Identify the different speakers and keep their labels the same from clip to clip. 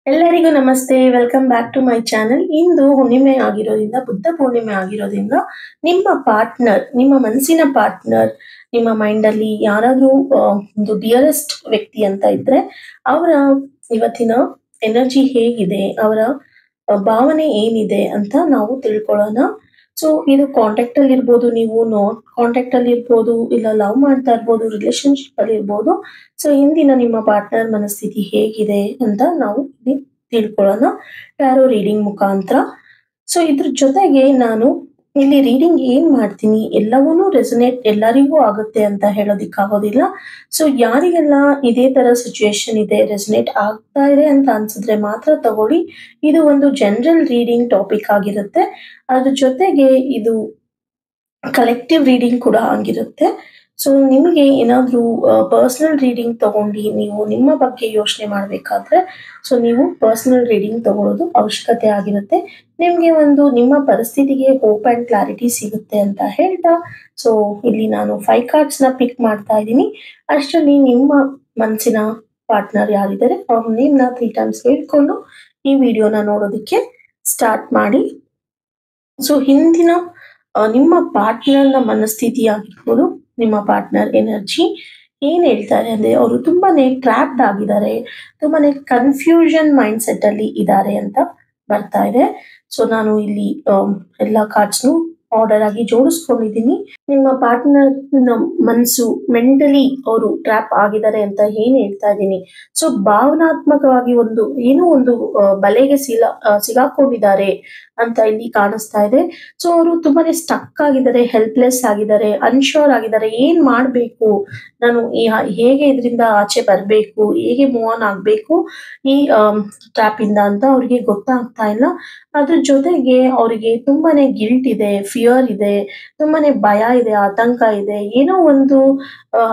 Speaker 1: ಎಲ್ಲರಿಗೂ ನಮಸ್ತೆ. Welcome back to my channel. ಇಂದು ಹುಣ್ಣಿಮೆ ಆಗಿರೋದ್ರಿಂದ, ಬುದ್ಧ ಪೂರ್ಣಿಮೆ ಆಗಿರೋದ್ರಿಂದ, ನಿಮ್ಮ ಪಾರ್ಟ್ನರ್, ನಿಮ್ಮ ಮನಸ್ಸಿನ ಪಾರ್ಟ್ನರ್, ನಿಮ್ಮ ಮೈಂಡಲ್ಲಿ ಯಾರಾದರೂ ಒಂದು ಡಿಯರೆಸ್ಟ್ ವ್ಯಕ್ತಿ ಅಂತ ಇದ್ರೆ, ಅವರ ಇವತ್ತಿನ ಎನರ್ಜಿ ಹೇಗಿದೆ, ಅವರ ಭಾವನೆ ಏನಿದೆ ಅಂತ ನಾವು ತಿಳ್ಕೊಳ್ಳೋಣ. ಸೊ ಇದು ಕಾಂಟ್ಯಾಕ್ಟ್ ಅಲ್ಲಿ ಇರ್ಬೋದು, ನೀವು ನಾಟ್ ಕಾಂಟ್ಯಾಕ್ಟ್ ಅಲ್ಲಿ ಇರ್ಬೋದು, ಇಲ್ಲ ಲವ್ ಮಾಡ್ತಾ ಇರ್ಬೋದು, ರಿಲೇಶನ್ಶಿಪ್ ಅಲ್ಲಿ ಇರ್ಬೋದು. ಸೊ ಇಂದಿನ ನಿಮ್ಮ ಪಾರ್ಟ್ನರ್ ಮನಸ್ಥಿತಿ ಹೇಗಿದೆ ಅಂತ ನಾವು ಇಲ್ಲಿ ತಿಳ್ಕೊಳ್ಳೋಣ ಟ್ಯಾರೋ ರೀಡಿಂಗ್ ಮುಖಾಂತರ. ಸೊ ಇದ್ರ ಜೊತೆಗೆ ನಾನು ಇಲ್ಲಿ ರೀಡಿಂಗ್ ಏನ್ ಮಾಡ್ತೀನಿ ಎಲ್ಲವನ್ನೂ ರೆಸನೇಟ್ ಎಲ್ಲರಿಗೂ ಆಗುತ್ತೆ ಅಂತ ಹೇಳೋದಿಕ್ಕಾಗೋದಿಲ್ಲ. ಸೊ ಯಾರಿಗೆಲ್ಲ ಇದೇ ತರ ಸಿಚುಯೇಷನ್ ಇದೆ, ರೆಸನೇಟ್ ಆಗ್ತಾ ಇದೆ ಅಂತ ಅನ್ಸಿದ್ರೆ ಮಾತ್ರ ತಗೊಳ್ಳಿ. ಇದು ಒಂದು ಜನರಲ್ ರೀಡಿಂಗ್ ಟಾಪಿಕ್ ಆಗಿರುತ್ತೆ. ಅದ್ರ ಜೊತೆಗೆ ಇದು ಕಲೆಕ್ಟಿವ್ ರೀಡಿಂಗ್ ಕೂಡ ಆಗಿರುತ್ತೆ. ಸೊ ನಿಮಗೆ ಏನಾದರೂ ಪರ್ಸನಲ್ ರೀಡಿಂಗ್ ತಗೊಂಡು ನೀವು ನಿಮ್ಮ ಬಗ್ಗೆ ಯೋಚನೆ ಮಾಡಬೇಕಾದ್ರೆ, ಸೊ ನೀವು ಪರ್ಸನಲ್ ರೀಡಿಂಗ್ ತಗೊಳ್ಳೋದು ಅವಶ್ಯಕತೆ ಆಗಿರುತ್ತೆ. ನಿಮಗೆ ಒಂದು ನಿಮ್ಮ ಪರಿಸ್ಥಿತಿಗೆ ಹೋಪ್ ಆ್ಯಂಡ್ ಕ್ಲಾರಿಟಿ ಸಿಗುತ್ತೆ ಅಂತ ಹೇಳ್ತಾ, ಸೊ ಇಲ್ಲಿ ನಾನು 5 ಕಾರ್ಡ್ಸ್ನ ಪಿಕ್ ಮಾಡ್ತಾ ಇದ್ದೀನಿ. ಅಷ್ಟರಲ್ಲಿ ನಿಮ್ಮ ಮನಸ್ಸಿನ ಪಾರ್ಟ್ನರ್ ಯಾರಿದ್ದಾರೆ ಅವ್ರ ನೇಮ್ನ 3 ಟೈಮ್ಸ್ ಹೇಳ್ಕೊಂಡು ಈ ವಿಡಿಯೋನ ನೋಡೋದಕ್ಕೆ ಸ್ಟಾರ್ಟ್ ಮಾಡಿ. ಸೊ ಹಿಂದಿನ ನಿಮ್ಮ ಪಾರ್ಟ್ನರ್ನ ಮನಸ್ಥಿತಿ ಆಗಿರ್ಬೋದು, ನಿಮ್ಮ ಪಾರ್ಟ್ನರ್ ಎನರ್ಜಿ ಏನ್ ಹೇಳ್ತಾರೆ ಅಂದ್ರೆ, ಅವರು ತುಂಬಾನೇ ಟ್ರ್ಯಾಪ್ಡ್ ಆಗಿದ್ದಾರೆ, ತುಂಬಾನೇ ಕನ್ಫ್ಯೂಷನ್ ಮೈಂಡ್ ಸೆಟ್ ಅಲ್ಲಿ ಇದ್ದಾರೆ ಅಂತ ಬರ್ತಾ ಇದೆ. ಸೊ ನಾನು ಇಲ್ಲಿ ಎಲ್ಲಾ ಕಾರ್ಡ್ಸ್ನು ಆರ್ಡರ್ ಆಗಿ ಜೋಡಿಸ್ಕೊಂಡಿದ್ದೀನಿ. ನಿಮ್ಮ ಪಾರ್ಟ್ನರ್ ಮನಸ್ಸು ಮೆಂಟಲಿ ಅವರು ಟ್ರ್ಯಾಪ್ ಆಗಿದ್ದಾರೆ ಅಂತ ಏನ್ ಹೇಳ್ತಾ ಇದ್ದೀನಿ. ಸೊ ಭಾವನಾತ್ಮಕವಾಗಿ ಏನೋ ಒಂದು ಬಲೆಗೆ ಸಿಗಾಕೊಂಡಿದ್ದಾರೆ ಅಂತ ಇಲ್ಲಿ ಕಾಣಿಸ್ತಾ ಇದೆ. ಸೊ ಅವರು ತುಂಬಾನೇ ಸ್ಟಕ್ ಆಗಿದ್ದಾರೆ, ಹೆಲ್ಪ್ಲೆಸ್ ಆಗಿದ್ದಾರೆ, ಅನ್ಶೋರ್ ಆಗಿದ್ದಾರೆ. ಏನ್ ಮಾಡ್ಬೇಕು ನಾನು, ಹೇಗೆ ಇದರಿಂದ ಆಚೆ ಬರ್ಬೇಕು, ಹೇಗೆ ಮೂವ್ ಆನ್ ಆಗ್ಬೇಕು ಈ ಟ್ರ್ಯಾಪ್ ಇಂದ ಅಂತ ಅವ್ರಿಗೆ ಗೊತ್ತಾಗ್ತಾ ಇಲ್ಲ. ಅದ್ರ ಜೊತೆಗೆ ಅವರಿಗೆ ತುಂಬಾನೇ ಗಿಲ್ಟ್ ಇದೆ, ಫಿಯರ್ ಇದೆ, ತುಂಬಾನೇ ಭಯ ಇದೆ, ಆತಂಕ ಇದೆ. ಏನೋ ಒಂದು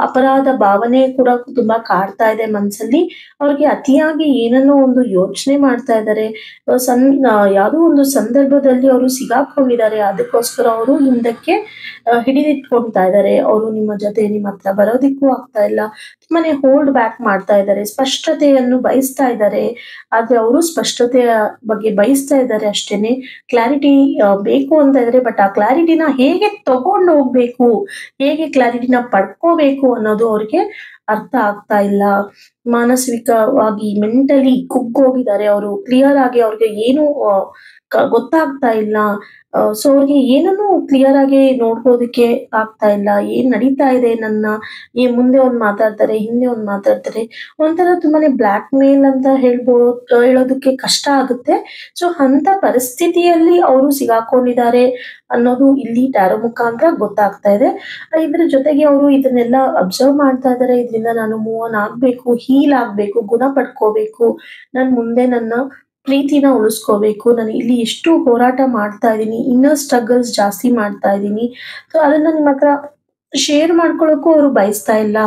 Speaker 1: ಅಪರಾಧ ಭಾವನೆ ಕೂಡ ತುಂಬಾ ಕಾಡ್ತಾ ಇದೆ ಮನ್ಸಲ್ಲಿ. ಅವ್ರಿಗೆ ಅತಿಯಾಗಿ ಏನನ್ನೋ ಒಂದು ಯೋಚನೆ ಮಾಡ್ತಾ ಇದ್ದಾರೆ. ಯಾವುದೋ ಒಂದು ಸಂದರ್ಭದಲ್ಲಿ ಅವರು ಸಿಗಾಕೊಂಡಿದ್ದಾರೆ, ಅದಕ್ಕೋಸ್ಕರ ಅವರು ಹಿಂದಕ್ಕೆ ಹಿಡಿದಿಟ್ಕೊಳ್ತಾ ಇದ್ದಾರೆ. ಅವರು ನಿಮ್ಮ ಹತ್ರ ಬರೋದಿಕ್ಕೂ ಆಗ್ತಾ ಇಲ್ಲ. ತುಂಬಾನೇ ಹೋಲ್ಡ್ ಬ್ಯಾಕ್ ಮಾಡ್ತಾ ಇದ್ದಾರೆ, ಸ್ಪಷ್ಟತೆಯನ್ನು ಬಯಸ್ತಾ ಇದ್ದಾರೆ. ಆದ್ರೆ ಅವರು ಸ್ಪಷ್ಟತೆಯ ಬಗ್ಗೆ ಬಯಸ್ತಾ ಇದ್ದಾರೆ ಅಷ್ಟೇನೆ. ಕ್ಲಾರಿಟಿ ಬೇಕು ಅಂತ ಇದ್ರೆ, ಬಟ್ ಆ ಕ್ಲಾರಿಟಿನ ಹೇಗೆ ತಗೊಂಡು ಹೋಗ್ಬೇಕು, ಹೇಗೆ ಕ್ಲಾರಿಟಿನ ಪಡ್ಕೋಬೇಕು ಅನ್ನೋದು ಅವ್ರಿಗೆ ಅರ್ಥ ಆಗ್ತಾ ಇಲ್ಲ. ಮಾನಸಿಕವಾಗಿ ಮೆಂಟಲಿ ಕುಗ್ಗೋಗಿದ್ದಾರೆ ಅವರು. ಕ್ಲಿಯರ್ ಆಗಿ ಅವ್ರಿಗೆ ಏನು ಗೊತ್ತಾಗ್ತಾ ಇಲ್ಲ. ಸೊ ಅವ್ರಿಗೆ ಏನನ್ನೂ ಕ್ಲಿಯರ್ ಆಗಿ ನೋಡ್ಕೋದಕ್ಕೆ ಆಗ್ತಾ ಇಲ್ಲ. ಏನ್ ನಡೀತಾ ಇದೆ ಮುಂದೆ ಒಂದ್ ಮಾತಾಡ್ತಾರೆ, ಹಿಂದೆ ಒಂದ್ ಮಾತಾಡ್ತಾರೆ. ಒಂಥರ ತುಂಬಾನೇ ಬ್ಲ್ಯಾಕ್ ಮೇಲ್ ಅಂತ ಹೇಳೋದಕ್ಕೆ ಕಷ್ಟ ಆಗುತ್ತೆ. ಸೊ ಅಂತ ಪರಿಸ್ಥಿತಿಯಲ್ಲಿ ಅವರು ಸಿಗಾಕೊಂಡಿದ್ದಾರೆ ಅನ್ನೋದು ಇಲ್ಲಿ ಟ್ಯಾರೋ ಮುಖಾಂತರ ಗೊತ್ತಾಗ್ತಾ ಇದೆ. ಇದ್ರ ಜೊತೆಗೆ ಅವರು ಇದನ್ನೆಲ್ಲ ಅಬ್ಸರ್ವ್ ಮಾಡ್ತಾ ಇದ್ದಾರೆ. ಇದರಿಂದ ನಾನು ಮೂವ್ ಆನ್ ಆಗ್ಬೇಕು, ಹೀಲ್ ಆಗ್ಬೇಕು, ಗುಣ ಪಡ್ಕೋಬೇಕು, ನಾನು ಮುಂದೆ ನನ್ನ ಪ್ರೀತಿನ ಉಳಿಸ್ಕೋಬೇಕು, ನಾನು ಇಲ್ಲಿ ಎಷ್ಟು ಹೋರಾಟ ಮಾಡ್ತಾ ಇದ್ದೀನಿ, ಇನ್ನರ್ ಸ್ಟ್ರಗಲ್ಸ್ ಜಾಸ್ತಿ ಮಾಡ್ತಾ ಇದ್ದೀನಿ. ಸೊ ಅದನ್ನ ನಿಮ್ಮ ಹತ್ರ ಶೇರ್ ಮಾಡ್ಕೊಳ್ಳೋಕ್ಕೂ ಅವರು ಬಯಸ್ತಾ ಇಲ್ಲ.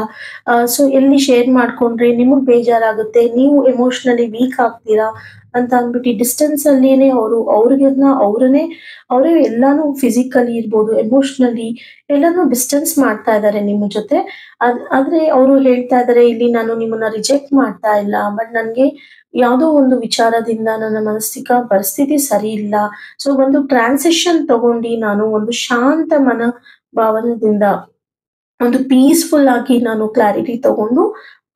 Speaker 1: ಸೊ ಎಲ್ಲಿ ಶೇರ್ ಮಾಡ್ಕೊಂಡ್ರೆ ನಿಮಗ್ ಬೇಜಾರಾಗುತ್ತೆ, ನೀವು ಎಮೋಷನಲಿ ವೀಕ್ ಆಗ್ತೀರಾ ಅಂತ ಅಂದ್ಬಿಟ್ಟು ಡಿಸ್ಟೆನ್ಸ್ ಅಲ್ಲಿನೇ ಅವರೇ ಎಲ್ಲಾನು ಫಿಸಿಕಲಿ ಇರ್ಬೋದು, ಎಮೋಷನಲಿ ಎಲ್ಲಾನು ಡಿಸ್ಟೆನ್ಸ್ ಮಾಡ್ತಾ ಇದ್ದಾರೆ ನಿಮ್ಮ ಜೊತೆ. ಆದ್ರೆ ಅವರು ಹೇಳ್ತಾ ಇದ್ದಾರೆ, ಇಲ್ಲಿ ನಾನು ನಿಮ್ಮನ್ನ ರಿಜೆಕ್ಟ್ ಮಾಡ್ತಾ ಇಲ್ಲ, ಬಟ್ ನನ್ಗೆ ಯಾವುದೋ ಒಂದು ವಿಚಾರದಿಂದ ನನ್ನ ಮಾನಸಿಕ ಪರಿಸ್ಥಿತಿ ಸರಿ ಇಲ್ಲ. ಸೊ ಒಂದು ಟ್ರಾನ್ಸಿಷನ್ ತಗೊಂಡು ನಾನು ಒಂದು ಶಾಂತ ಭಾವನದಿಂದ ಒಂದು ಪೀಸ್ಫುಲ್ ಆಗಿ ನಾನು ಕ್ಲಾರಿಟಿ ತಗೊಂಡು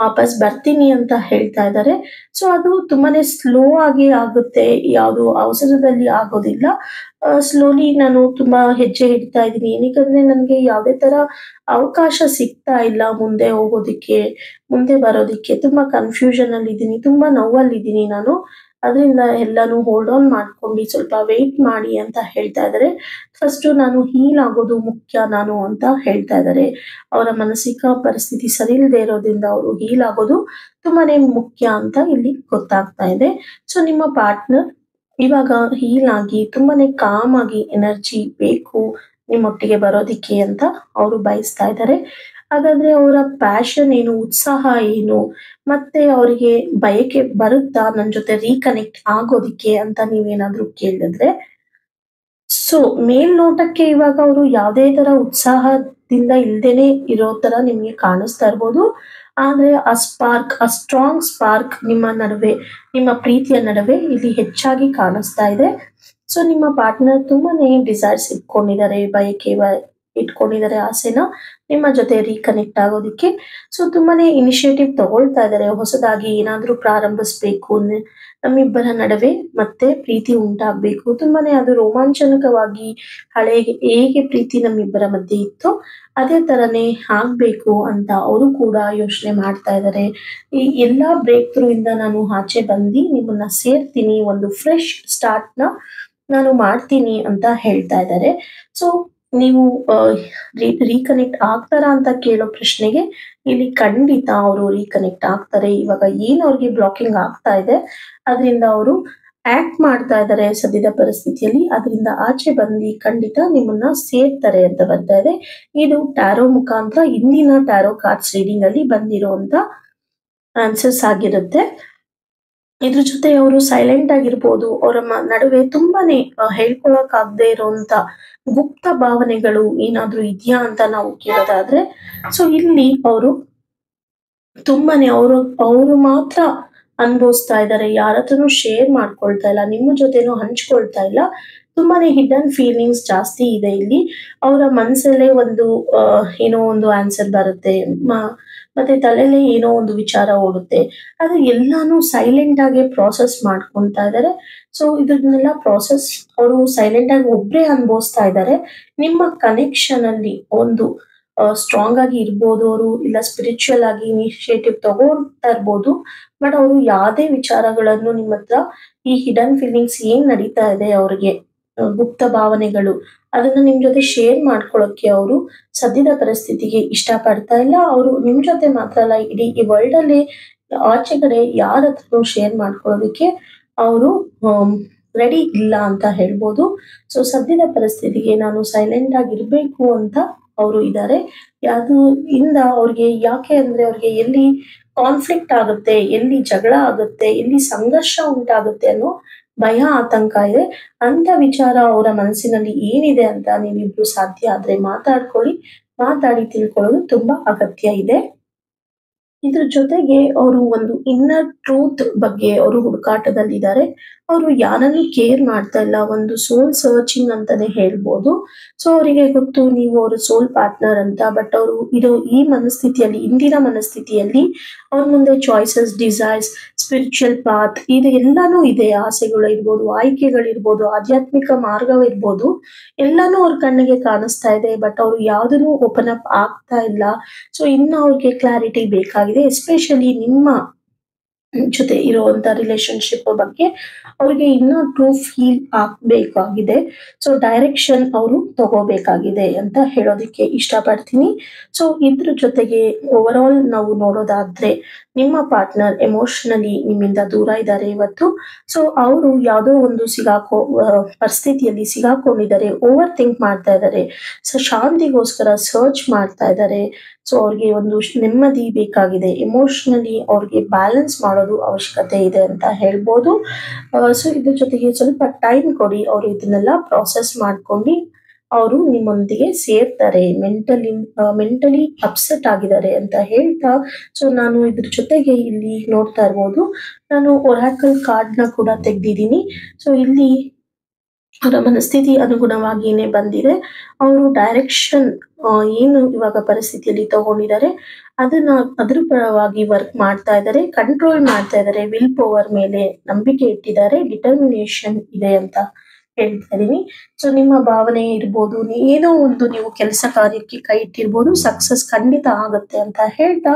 Speaker 1: ವಾಪಸ್ ಬರ್ತೀನಿ ಅಂತ ಹೇಳ್ತಾ ಇದ್ದಾರೆ. ಸೊ ಅದು ತುಂಬಾನೇ ಸ್ಲೋ ಆಗಿ ಆಗುತ್ತೆ, ಯಾವುದು ಅವಸರದಲ್ಲಿ ಆಗೋದಿಲ್ಲ. ಸ್ಲೋಲಿ ನಾನು ತುಂಬಾ ಹೆಜ್ಜೆ ಇಡ್ತಾ ಇದ್ದೀನಿ. ಏನಕ್ಕಂದ್ರೆ ನನಗೆ ಯಾವುದೇ ತರ ಅವಕಾಶ ಸಿಗ್ತಾ ಇಲ್ಲ ಮುಂದೆ ಹೋಗೋದಿಕ್ಕೆ, ಮುಂದೆ ಬರೋದಿಕ್ಕೆ. ತುಂಬಾ ಕನ್ಫ್ಯೂಷನ್ ಅಲ್ಲಿ ಇದ್ದೀನಿ, ತುಂಬಾ ನೋವಲ್ಲಿದ್ದೀನಿ ನಾನು. ಅದರಿಂದ ಎಲ್ಲಾನು ಹೋಲ್ಡ್ ಆನ್ ಮಾಡ್ಕೊಂಡು ಸ್ವಲ್ಪ ವೆಯ್ಟ್ ಮಾಡಿ ಅಂತ ಹೇಳ್ತಾ ಇದ್ದಾರೆ. ಫಸ್ಟ್ ನಾನು ಹೀಲ್ ಆಗೋದು ಮುಖ್ಯ ಅಂತ ಹೇಳ್ತಾ ಇದ್ದಾರೆ. ಅವರ ಮಾನಸಿಕ ಪರಿಸ್ಥಿತಿ ಸರಿ ಇಲ್ಲದೆ ಇರೋದ್ರಿಂದ ಅವರು ಹೀಲ್ ಆಗೋದು ತುಂಬಾನೇ ಮುಖ್ಯ ಅಂತ ಇಲ್ಲಿ ಗೊತ್ತಾಗ್ತಾ ಇದೆ. ಸೊ ನಿಮ್ಮ ಪಾರ್ಟ್ನರ್ ಇವಾಗ ಹೀಲ್ ಆಗಿ ತುಂಬಾನೇ ಕಾಮ್ ಆಗಿ ಎನರ್ಜಿ ಬೇಕು ನಿಮ್ಮೊಟ್ಟಿಗೆ ಬರೋದಿಕ್ಕೆ ಅಂತ ಅವರು ಬಯಸ್ತಾ ಇದ್ದಾರೆ. ಹಾಗಾದ್ರೆ ಅವರ ಪ್ಯಾಷನ್ ಏನು, ಉತ್ಸಾಹ ಏನು, ಮತ್ತೆ ಅವರಿಗೆ ಬಯಕೆ ಬರುತ್ತಾ ನನ್ನ ಜೊತೆ ರೀಕನೆಕ್ಟ್ ಆಗೋದಿಕ್ಕೆ ಅಂತ ನೀವೇನಾದ್ರೂ ಕೇಳಿದ್ರೆ, ಸೊ ಮೇಲ್ನೋಟಕ್ಕೆ ಇವಾಗ ಅವರು ಯಾವುದೇ ತರ ಉತ್ಸಾಹದಿಂದ ಇಲ್ದೇನೆ ಇರೋ ತರ ನಿಮ್ಗೆ ಕಾಣಿಸ್ತಾ ಇರ್ಬೋದು. ಆದ್ರೆ ಆ ಸ್ಟ್ರಾಂಗ್ ಸ್ಪಾರ್ಕ್ ನಿಮ್ಮ ನಡುವೆ, ನಿಮ್ಮ ಪ್ರೀತಿಯ ನಡುವೆ ಇಲ್ಲಿ ಹೆಚ್ಚಾಗಿ ಕಾಣಿಸ್ತಾ ಇದೆ. ಸೊ ನಿಮ್ಮ ಪಾರ್ಟ್ನರ್ ತುಂಬಾನೇ ಡಿಸೈರ್ಸ್ ಇಟ್ಕೊಂಡಿದ್ದಾರೆ, ಇಟ್ಕೊಂಡಿದ್ದಾರೆ ಆಸೆನ ನಿಮ್ಮ ಜೊತೆ ರೀಕನೆಕ್ಟ್ ಆಗೋದಿಕ್ಕೆ. ಸೊ ತುಂಬಾನೇ ಇನಿಷಿಯೇಟಿವ್ ತಗೊಳ್ತಾ ಇದ್ದಾರೆ, ಹೊಸದಾಗಿ ಏನಾದ್ರೂ ಪ್ರಾರಂಭಿಸ್ಬೇಕು, ನಮ್ಮಿಬ್ಬರ ನಡುವೆ ಮತ್ತೆ ಪ್ರೀತಿ ಉಂಟಾಗ್ಬೇಕು. ತುಂಬಾನೇ ಅದು ರೋಮಾಂಚನಕವಾಗಿ ಹಳೆ ಹೇಗೆ ಪ್ರೀತಿ ನಮ್ಮಿಬ್ಬರ ಮಧ್ಯೆ ಇತ್ತೋ ಅದೇ ತರನೇ ಆಗ್ಬೇಕು ಅಂತ ಅವರು ಕೂಡ ಯೋಚನೆ ಮಾಡ್ತಾ ಇದ್ದಾರೆ. ಈ ಎಲ್ಲಾ ಬ್ರೇಕ್ ಥ್ರೂ ಇಂದ ನಾನು ಆಚೆ ಬಂದು ನಿಮ್ಮನ್ನ ಸೇರ್ತೀನಿ, ಒಂದು ಫ್ರೆಶ್ ಸ್ಟಾರ್ಟ್ ನ ನಾನು ಮಾಡ್ತೀನಿ ಅಂತ ಹೇಳ್ತಾ ಇದ್ದಾರೆ. ಸೊ ನೀವು ರೀಕನೆಕ್ಟ್ ಆಗ್ತಾರಾ ಅಂತ ಕೇಳೋ ಪ್ರಶ್ನೆಗೆ ಇಲ್ಲಿ ಖಂಡಿತ ಅವರು ರೀಕನೆಕ್ಟ್ ಆಗ್ತಾರೆ. ಇವಾಗ ಏನ್ ಅವ್ರಿಗೆ ಬ್ಲಾಕಿಂಗ್ ಆಗ್ತಾ ಇದೆ ಅದರಿಂದ ಅವರು ಆಕ್ಟ್ ಮಾಡ್ತಾ ಇದ್ದಾರೆ ಸದ್ಯದ ಪರಿಸ್ಥಿತಿಯಲ್ಲಿ, ಅದರಿಂದ ಆಚೆ ಬಂದು ಖಂಡಿತ ನಿಮ್ಮನ್ನ ಸೇರ್ತಾರೆ ಅಂತ ಬರ್ತಾ ಇದೆ. ಇದು ಟ್ಯಾರೋ ಮುಖಾಂತರ ಇಂದಿನ ಟ್ಯಾರೋ ಕಾರ್ಡ್ಸ್ ರೀಡಿಂಗ್ ಅಲ್ಲಿ ಬಂದಿರುವಂತ ಆನ್ಸರ್ಸ್ ಆಗಿರುತ್ತೆ. ಇದ್ರ ಜೊತೆ ಅವರು ಸೈಲೆಂಟ್ ಆಗಿರ್ಬೋದು, ಅವರ ನಡುವೆ ತುಂಬಾನೇ ಹೇಳ್ಕೊಳಕ್ ಆಗದೆ ಇರುವಂತ ಗುಪ್ತ ಭಾವನೆಗಳು ಏನಾದ್ರೂ ಇದೆಯಾ ಅಂತ ನಾವು ಕೇಳೋದಾದ್ರೆ, ಸೊ ಇಲ್ಲಿ ಅವರು ತುಂಬಾನೇ ಅವರು ಮಾತ್ರ ಅನುಭವಿಸ್ತಾ ಇದ್ದಾರೆ, ಯಾರ ಹತ್ರನೂ ಶೇರ್ ಮಾಡ್ಕೊಳ್ತಾ ಇಲ್ಲ, ನಿಮ್ಮ ಜೊತೆನೂ ಹಂಚ್ಕೊಳ್ತಾ ಇಲ್ಲ. ತುಂಬಾನೇ ಹಿಡನ್ ಫೀಲಿಂಗ್ಸ್ ಜಾಸ್ತಿ ಇದೆ ಇಲ್ಲಿ. ಅವರ ಮನಸ್ಸಲ್ಲೇ ಒಂದು ಏನೋ ಒಂದು ಆನ್ಸರ್ ಬರುತ್ತೆ, ಮತ್ತೆ ತಲೆಯಲ್ಲೇ ಏನೋ ಒಂದು ವಿಚಾರ ಓಡುತ್ತೆ. ಅದು ಎಲ್ಲಾನು ಸೈಲೆಂಟ್ ಆಗಿ ಪ್ರಾಸೆಸ್ ಮಾಡ್ಕೊಂತಾ ಇದ್ದಾರೆ. ಸೊ ಇದನ್ನೆಲ್ಲ ಪ್ರಾಸೆಸ್ ಅವರು ಸೈಲೆಂಟ್ ಆಗಿ ಒಬ್ರೇ ಅನುಭವಿಸ್ತಾ ಇದ್ದಾರೆ. ನಿಮ್ಮ ಕನೆಕ್ಷನ್ ಅಲ್ಲಿ ಒಂದು ಸ್ಟ್ರಾಂಗ್ ಆಗಿ ಇರ್ಬೋದು ಅವರು, ಇಲ್ಲ ಸ್ಪಿರಿಚುವಲ್ ಆಗಿ ಇನಿಷಿಯೇಟಿವ್ ತಗೊಳ್ತಾ ಇರ್ಬೋದು. ಬಟ್ ಅವರು ಯಾವುದೇ ವಿಚಾರಗಳನ್ನು ನಿಮ್ಮ ಹತ್ರ ಈ ಹಿಡನ್ ಫೀಲಿಂಗ್ಸ್ ಏನ್ ನಡೀತಾ ಇದೆ ಅವ್ರಿಗೆ, ಗುಪ್ತ ಭಾವನೆಗಳು, ಅದನ್ನ ನಿಮ್ ಜೊತೆ ಶೇರ್ ಮಾಡ್ಕೊಳಕ್ಕೆ ಅವರು ಸದ್ಯದ ಪರಿಸ್ಥಿತಿಗೆ ಇಷ್ಟ ಪಡ್ತಾ ಇಲ್ಲ. ಅವರು ನಿಮ್ ಜೊತೆ ಮಾತ್ರ ಅಲ್ಲ, ಇಡೀ ಈ ವರ್ಲ್ಡ್ ಅಲ್ಲಿ ಆಚೆಗಡೆ ಯಾರ ಹತ್ರನೂ ಶೇರ್ ಮಾಡ್ಕೊಳ್ಳೋದಕ್ಕೆ ಅವರು ರೆಡಿ ಇಲ್ಲ ಅಂತ ಹೇಳ್ಬೋದು. ಸೊ ಸದ್ಯದ ಪರಿಸ್ಥಿತಿಗೆ ನಾನು ಸೈಲೆಂಟ್ ಆಗಿರ್ಬೇಕು ಅಂತ ಅವರು ಇದ್ದಾರೆ. ಅದು ಇಂದ ಅವ್ರಿಗೆ ಯಾಕೆ ಅಂದ್ರೆ ಅವ್ರಿಗೆ ಎಲ್ಲಿ ಕಾನ್ಫ್ಲಿಕ್ಟ್ ಆಗುತ್ತೆ, ಎಲ್ಲಿ ಜಗಳ ಆಗುತ್ತೆ, ಎಲ್ಲಿ ಸಂಘರ್ಷ ಉಂಟಾಗುತ್ತೆ ಅನ್ನೋ ಭಯ, ಆತಂಕ ಇದೆ. ಅಂತ ವಿಚಾರ ಅವರ ಮನಸ್ಸಿನಲ್ಲಿ ಏನಿದೆ ಅಂತ ನೀವಿಬ್ರು ಸಾಧ್ಯ ಆದ್ರೆ ಮಾತಾಡಿ ತಿಳ್ಕೊಳ್ಳೋದು ತುಂಬಾ ಅಗತ್ಯ ಇದೆ. ಇದ್ರ ಜೊತೆಗೆ ಅವರು ಒಂದು ಇನ್ನರ್ ಟ್ರೂತ್ ಬಗ್ಗೆ ಅವರು ಹುಡುಕಾಟದಲ್ಲಿದ್ದಾರೆ. ಅವರು ಯಾರನ್ನು ಕೇರ್ ಮಾಡ್ತಾ ಇಲ್ಲ, ಒಂದು ಸೋಲ್ ಸರ್ಚಿಂಗ್ ಅಂತಾನೆ ಹೇಳ್ಬೋದು. ಸೊ ಅವರಿಗೆ ಗೊತ್ತು ನೀವು ಅವ್ರ ಸೋಲ್ ಪಾರ್ಟ್ನರ್ ಅಂತ. ಬಟ್ ಅವರು ಈ ಮನಸ್ಥಿತಿಯಲ್ಲಿ, ಇಂದಿನ ಮನಸ್ಥಿತಿಯಲ್ಲಿ ಅವ್ರ ಮುಂದೆ ಚಾಯ್ಸಸ್, ಡಿಸೈರ್ಸ್, ಸ್ಪಿರಿಚುವಲ್ ಪಾತ್ ಇದು ಎಲ್ಲಾನು ಇದೆ. ಆಸೆಗಳು ಇರ್ಬೋದು, ಆಯ್ಕೆಗಳಿರ್ಬೋದು, ಆಧ್ಯಾತ್ಮಿಕ ಮಾರ್ಗವಿರ್ಬೋದು, ಎಲ್ಲಾನು ಅವ್ರ ಕಣ್ಣಿಗೆ ಕಾಣಿಸ್ತಾ ಇದೆ. ಬಟ್ ಅವರು ಯಾವ್ದನ್ನು ಓಪನ್ ಅಪ್ ಆಗ್ತಾ ಇಲ್ಲ. ಸೊ ಇನ್ನು ಅವ್ರಿಗೆ ಕ್ಲಾರಿಟಿ ಬೇಕಾಗಿದೆ, ಎಸ್ಪೆಷಲಿ ನಿಮ್ಮ ಜೊತೆ ಇರುವಂತ ರಿಲೇಶನ್ಶಿಪ್ ಬಗ್ಗೆ ಅವ್ರಿಗೆ ಇನ್ನೂ ಪ್ರೂಫ್ ಫೀಲ್ ಆಗ್ಬೇಕಾಗಿದೆ. ಸೊ ಡೈರೆಕ್ಷನ್ ಅವರು ತಗೋಬೇಕಾಗಿದೆ ಅಂತ ಹೇಳೋದಕ್ಕೆ ಇಷ್ಟಪಡ್ತೀನಿ. ಸೊ ಇದ್ರ ಜೊತೆಗೆ ಓವರ್ ಆಲ್ ನಾವು ನೋಡೋದಾದ್ರೆ ನಿಮ್ಮ ಪಾರ್ಟ್ನರ್ ಎಮೋಷನಲಿ ನಿಮ್ಮಿಂದ ದೂರ ಇದ್ದಾರೆ ಇವತ್ತು. ಸೊ ಅವರು ಯಾವುದೋ ಒಂದು ಪರಿಸ್ಥಿತಿಯಲ್ಲಿ ಸಿಗಾಕೊಂಡಿದ್ದಾರೆ, ಓವರ್ ಥಿಂಕ್ ಮಾಡ್ತಾ ಇದ್ದಾರೆ, ಸೊ ಶಾಂತಿಗೋಸ್ಕರ ಸರ್ಚ್ ಮಾಡ್ತಾ ಇದ್ದಾರೆ. ಸೊ ಅವ್ರಿಗೆ ಒಂದು ನೆಮ್ಮದಿ ಬೇಕಾಗಿದೆ, ಎಮೋಷನಲಿ ಅವ್ರಿಗೆ ಬ್ಯಾಲೆನ್ಸ್ ಮಾಡೋದು ಅವಶ್ಯಕತೆ ಇದೆ ಅಂತ ಹೇಳ್ಬೋದು. ಸೊ ಇದ್ರ ಜೊತೆಗೆ ಸ್ವಲ್ಪ ಟೈಮ್ ಕೊಡಿ, ಅವರು ಇದನ್ನೆಲ್ಲ ಪ್ರಾಸೆಸ್ ಮಾಡ್ಕೊಂಡು ಅವರು ನಿಮ್ಮೊಂದಿಗೆ ಸೇರ್ತಾರೆ. ಮೆಂಟಲಿ ಅಪ್ಸೆಟ್ ಆಗಿದ್ದಾರೆ ಅಂತ ಹೇಳ್ತಾ, ಸೊ ನಾನು ಇದ್ರ ಜೊತೆಗೆ ಇಲ್ಲಿ ನೋಡ್ತಾ ಇರ್ಬೋದು, ನಾನು ಒರಾಕಲ್ ಕಾರ್ಡ್ ನ ಕೂಡ ತೆಗ್ದಿದ್ದೀನಿ. ಸೊ ಇಲ್ಲಿ ಅವರ ಮನಸ್ಥಿತಿ ಅನುಗುಣವಾಗಿಯೇ ಬಂದಿದೆ. ಅವರು ಡೈರೆಕ್ಷನ್ ಏನು ಇವಾಗ ಪರಿಸ್ಥಿತಿಯಲ್ಲಿ ತಗೊಂಡಿದ್ದಾರೆ ಅದ್ರ ಪರವಾಗಿ ವರ್ಕ್ ಮಾಡ್ತಾ ಇದ್ದಾರೆ, ಕಂಟ್ರೋಲ್ ಮಾಡ್ತಾ ಇದ್ದಾರೆ, ವಿಲ್ ಪವರ್ ಮೇಲೆ ನಂಬಿಕೆ ಇಟ್ಟಿದ್ದಾರೆ, ಡಿಟರ್ಮಿನೇಷನ್ ಇದೆ ಅಂತ ಹೇಳ್ತಾ ಇದೀನಿ. ಸೊ ನಿಮ್ಮ ಭಾವನೆ ಇರ್ಬೋದು, ಏನೋ ಒಂದು ನೀವು ಕೆಲಸ ಕಾರ್ಯಕ್ಕೆ ಕೈ ಇಟ್ಟಿರ್ಬೋದು, ಸಕ್ಸಸ್ ಖಂಡಿತ ಆಗುತ್ತೆ ಅಂತ ಹೇಳ್ತಾ,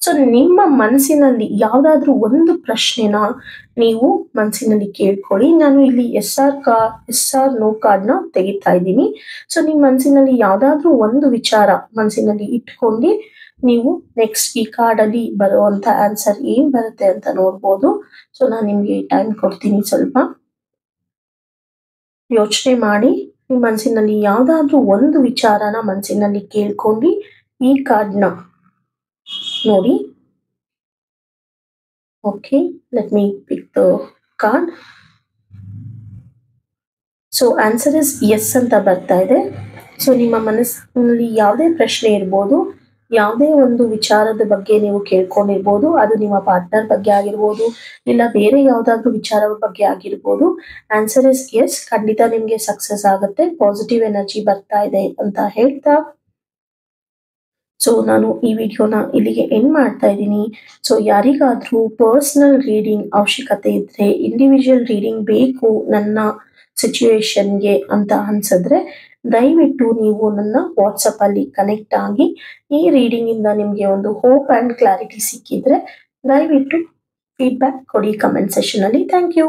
Speaker 1: ಸೊ ನಿಮ್ಮ ಮನಸ್ಸಿನಲ್ಲಿ ಯಾವ್ದಾದ್ರು ಒಂದು ಪ್ರಶ್ನೆನ ನೀವು ಮನಸ್ಸಿನಲ್ಲಿ ಕೇಳ್ಕೊಳ್ಳಿ. ನಾನು ಇಲ್ಲಿ ಎಸ್ ಆರ್ ನೋ ಕಾರ್ಡ್ ನ ತೆಗಿತಾ ಇದ್ದೀನಿ. ಸೊ ನಿಮ್ ಮನಸ್ಸಿನಲ್ಲಿ ಯಾವ್ದಾದ್ರು ಒಂದು ವಿಚಾರ ಮನಸ್ಸಿನಲ್ಲಿ ಇಟ್ಕೊಂಡು ನೀವು ನೆಕ್ಸ್ಟ್ ಈ ಕಾರ್ಡ್ ಅಲ್ಲಿ ಬರುವಂತ ಆನ್ಸರ್ ಏನ್ ಬರುತ್ತೆ ಅಂತ ನೋಡ್ಬೋದು. ಸೊ ನಾನು ನಿಮ್ಗೆ ಟೈಮ್ ಕೊಡ್ತೀನಿ, ಸ್ವಲ್ಪ ಯೋಚನೆ ಮಾಡಿ ನಿಮ್ಮ ಮನಸ್ಸಿನಲ್ಲಿ ಯಾವ್ದಾದ್ರು ಒಂದು ವಿಚಾರನ ಮನಸ್ಸಿನಲ್ಲಿ ಕೇಳ್ಕೊಂಡು ಈ ಕಾರ್ಡ್ನ ನೋಡಿ. Okay, let me pick the card. So answer is yes ಅಂತ ಬರ್ತಾ ಇದೆ. ಸೊ ನಿಮ್ಮ ಮನಸ್ಸಿನಲ್ಲಿ ಯಾವುದೇ ಪ್ರಶ್ನೆ ಇರ್ಬೋದು, ಯಾವುದೇ ಒಂದು ವಿಚಾರದ ಬಗ್ಗೆ ನೀವು ಕೇಳ್ಕೊಂಡಿರ್ಬೋದು. ಅದು ನಿಮ್ಮ ಪಾರ್ಟ್ನರ್ ಬಗ್ಗೆ ಆಗಿರ್ಬೋದು, ಇಲ್ಲ ಬೇರೆ ಯಾವುದಾದ್ರೂ ವಿಚಾರದ ಬಗ್ಗೆ ಆಗಿರ್ಬೋದು. Answer is Yes. ಖಂಡಿತ ನಿಮ್ಗೆ ಸಕ್ಸಸ್ ಆಗುತ್ತೆ. ಪಾಸಿಟಿವ್ ಎನರ್ಜಿ ಬರ್ತಾ ಇದೆ ಅಂತ ಹೇಳ್ತಾ, ಸೊ ನಾನು ಈ ವಿಡಿಯೋನ ಇಲ್ಲಿಗೆ ಎಂಡ್ ಮಾಡ್ತಾ ಇದ್ದೀನಿ. ಸೊ ಯಾರಿಗಾದ್ರೂ ಪರ್ಸನಲ್ ರೀಡಿಂಗ್ ಅವಶ್ಯಕತೆ ಇದ್ರೆ, ಇಂಡಿವಿಜುವಲ್ ರೀಡಿಂಗ್ ಬೇಕು ನನ್ನ ಸಿಚುವೇಶನ್ಗೆ ಅಂತ ಅನ್ಸಿದ್ರೆ, ದಯವಿಟ್ಟು ನೀವು ನನ್ನ ವಾಟ್ಸಪ್ ಅಲ್ಲಿ ಕನೆಕ್ಟ್ ಆಗಿ, ಈ ರೀಡಿಂಗ್ ಇಂದ ನಿಮ್ಗೆ ಒಂದು ಹೋಪ್ ಅಂಡ್ ಕ್ಲಾರಿಟಿ ಸಿಕ್ಕಿದ್ರೆ ದಯವಿಟ್ಟು ಫೀಡ್ಬ್ಯಾಕ್ ಕೊಡಿ ಕಮೆಂಟ್ ಸೆಷನ್ ಅಲ್ಲಿ. Thank you.